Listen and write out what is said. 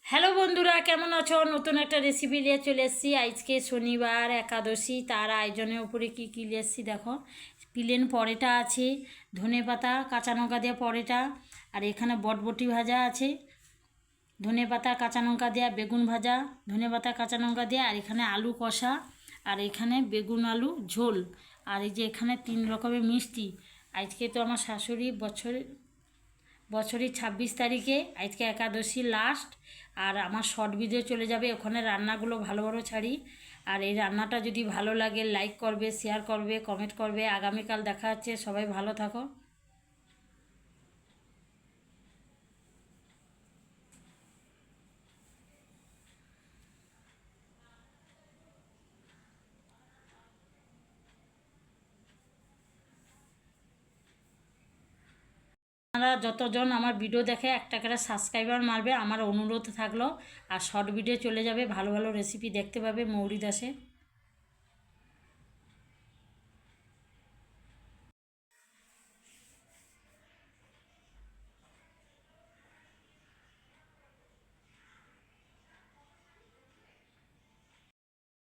Hello বন্ধুরা, কেমন আছো? নতুন একটা রেসিপি নিয়ে চলে এসেছি। আজকে শনিবার একাদশী, তার আয়োজনের উপরে কী কী নিয়ে এসেছি দেখো। প্লেন পরোটা আছে, ধনেপাতা কাঁচা লঙ্কা দেওয়া পরোটা, আর এখানে বটবটি ভাজা আছে, ধনেপাতা কাঁচা লঙ্কা দেওয়া বেগুন ভাজা, ধনেপাতা কাঁচা লঙ্কা দেওয়া, আর এখানে আলু কষা, আর এখানে বেগুন আলু ঝোল, আর এই যে এখানে 3 রকমের মিষ্টি। আজকে তো আমার শাশুড়ি বছরের 26 তারিখে, আজকে একাদশী লাস্ট। আর আমার শর্ট ভিডিও চলে যাবে, ওখানে রান্নাগুলো ভালো ভালো ছাড়ি। আর এই রান্নাটা যদি ভালো লাগে লাইক করবে, শেয়ার করবে, কমেন্ট করবে। আগামীকাল দেখা হচ্ছে, সবাই ভালো থাকো। আপনারা যতজন আমার ভিডিও দেখে একটা করে সাবস্ক্রাইবার মারবে, আমার অনুরোধ থাকলো। আর শর্ট ভিডিও চলে যাবে, ভালো ভালো রেসিপি দেখতে পাবে মৌরি দাসে।